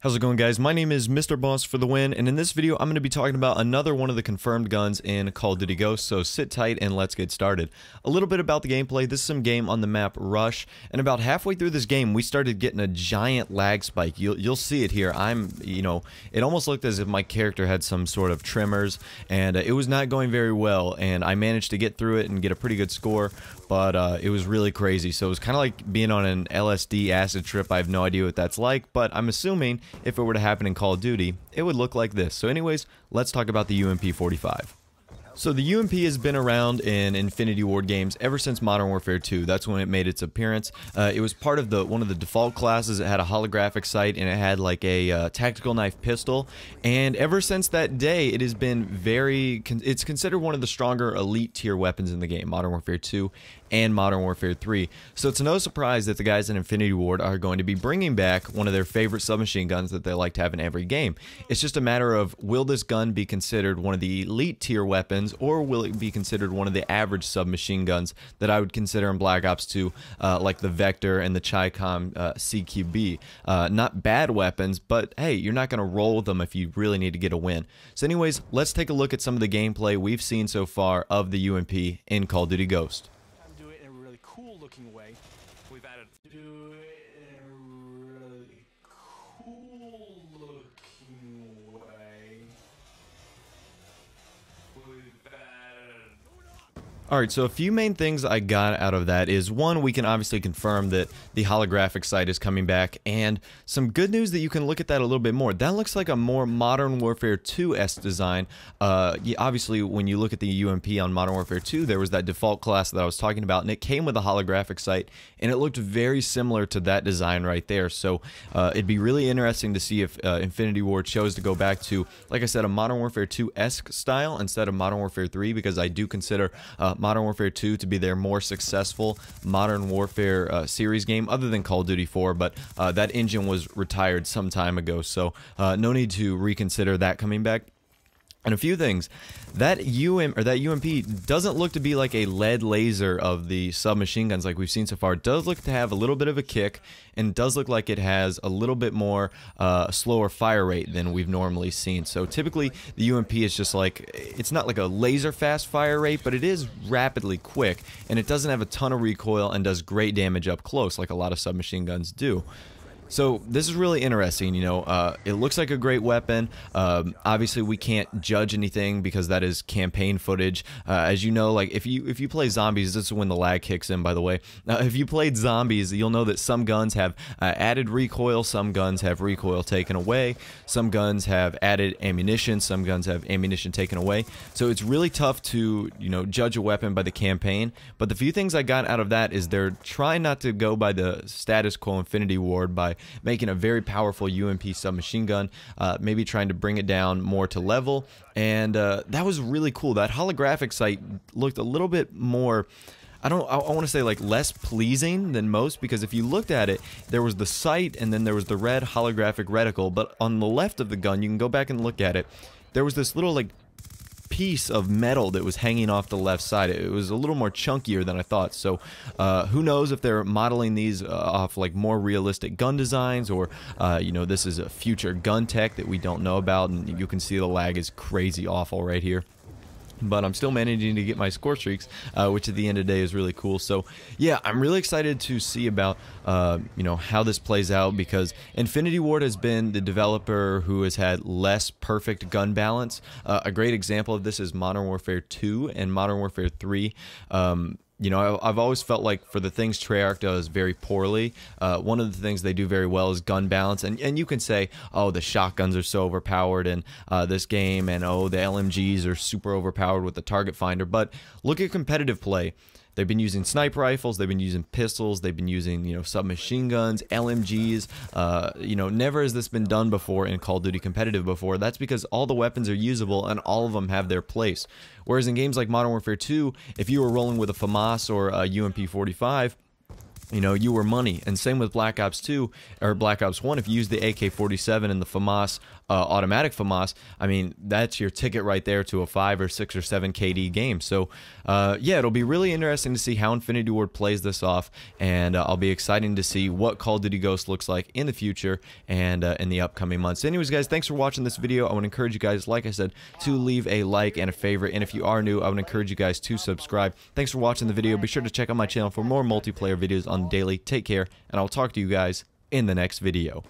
How's it going, guys? My name is Mr. Boss for the win, and in this video I'm going to be talking about another one of the confirmed guns in Call of Duty Ghosts, so sit tight and let's get started. A little bit about the gameplay. This is some game on the map Rush, and about halfway through this game we started getting a giant lag spike. You'll see it here. It almost looked as if my character had some sort of tremors, and it was not going very well, and I managed to get through it and get a pretty good score, but it was really crazy. So it was kind of like being on an LSD acid trip. I have no idea what that's like, but I'm assuming if it were to happen in Call of Duty, it would look like this. So anyways, let's talk about the UMP 45. So the UMP has been around in Infinity Ward games ever since Modern Warfare 2. That's when it made its appearance. It was part of one of the default classes. It had a holographic sight and it had like a tactical knife pistol. And ever since that day, it has been it's considered one of the stronger elite tier weapons in the game, Modern Warfare 2 and Modern Warfare 3. So it's no surprise that the guys in Infinity Ward are going to be bringing back one of their favorite submachine guns that they like to have in every game. It's just a matter of, will this gun be considered one of the elite tier weapons, or will it be considered one of the average submachine guns that I would consider in Black Ops 2, like the Vector and the Chi-Com CQB. Not bad weapons, but hey, you're not going to roll with them if you really need to get a win. So anyways, let's take a look at some of the gameplay we've seen so far of the UMP in Call of Duty Ghost. Do it in a really cool looking way. We've added do it in a really cool looking way. We've added Alright, so a few main things I got out of that is, one, we can obviously confirm that the holographic sight is coming back, and some good news that you can look at that a little bit more. That looks like a more Modern Warfare 2-esque design. Obviously, when you look at the UMP on Modern Warfare 2, there was that default class that I was talking about, and it came with a holographic sight, and it looked very similar to that design right there. So it'd be really interesting to see if Infinity Ward chose to go back to, like I said, a Modern Warfare 2-esque style instead of Modern Warfare 3, because I do consider Modern Warfare 2 to be their more successful Modern Warfare series game, other than Call of Duty 4, but that engine was retired some time ago, so no need to reconsider that coming back. And a few things, that UMP doesn't look to be like a lead laser of the submachine guns like we've seen so far. It does look to have a little bit of a kick, and does look like it has a little bit more slower fire rate than we've normally seen. So typically the UMP is just like, it's not like a laser fast fire rate, but it is rapidly quick, and it doesn't have a ton of recoil and does great damage up close like a lot of submachine guns do. So this is really interesting. It looks like a great weapon. Obviously we can't judge anything because that is campaign footage. As you know, like if you play zombies, this is when the lag kicks in, by the way. If you played zombies, you'll know that some guns have added recoil, some guns have recoil taken away, some guns have added ammunition, some guns have ammunition taken away. So it's really tough to, judge a weapon by the campaign. But the few things I got out of that is they're trying not to go by the status quo Infinity Ward by making a very powerful UMP submachine gun, maybe trying to bring it down more to level, and that was really cool. That holographic sight looked a little bit more, I want to say like less pleasing than most, because if you looked at it, there was the sight and then there was the red holographic reticle, but on the left of the gun, you can go back and look at it, there was this little like piece of metal that was hanging off the left side. It was a little more chunkier than I thought. So who knows if they're modeling these off like more realistic gun designs, or this is a future gun tech that we don't know about, and you can see the lag is crazy awful right here. But I'm still managing to get my score streaks, which at the end of the day is really cool. So yeah, I'm really excited to see about how this plays out, because Infinity Ward has been the developer who has had less perfect gun balance. A great example of this is Modern Warfare 2 and Modern Warfare 3. I've always felt like for the things Treyarch does very poorly, one of the things they do very well is gun balance. And you can say, oh, the shotguns are so overpowered in this game, and oh, the LMGs are super overpowered with the target finder. But look at competitive play. They've been using sniper rifles, they've been using pistols, they've been using, submachine guns, LMGs. Never has this been done before in Call of Duty competitive before. That's because all the weapons are usable and all of them have their place. Whereas in games like Modern Warfare 2, if you were rolling with a FAMAS or a UMP 45, you were money. And same with Black Ops 2 or Black Ops 1. If you use the AK-47 and the FAMAS automatic FAMAS, I mean, that's your ticket right there to a 5 or 6 or 7 KD game. So yeah, it'll be really interesting to see how Infinity Ward plays this off, and I'll be excited to see what Call of Duty Ghosts looks like in the future and in the upcoming months. Anyways, guys, thanks for watching this video. I would encourage you guys, like I said, to leave a like and a favorite, and if you are new, I would encourage you guys to subscribe. Thanks for watching the video. Be sure to check out my channel for more multiplayer videos on the daily. Take care, and I'll talk to you guys in the next video.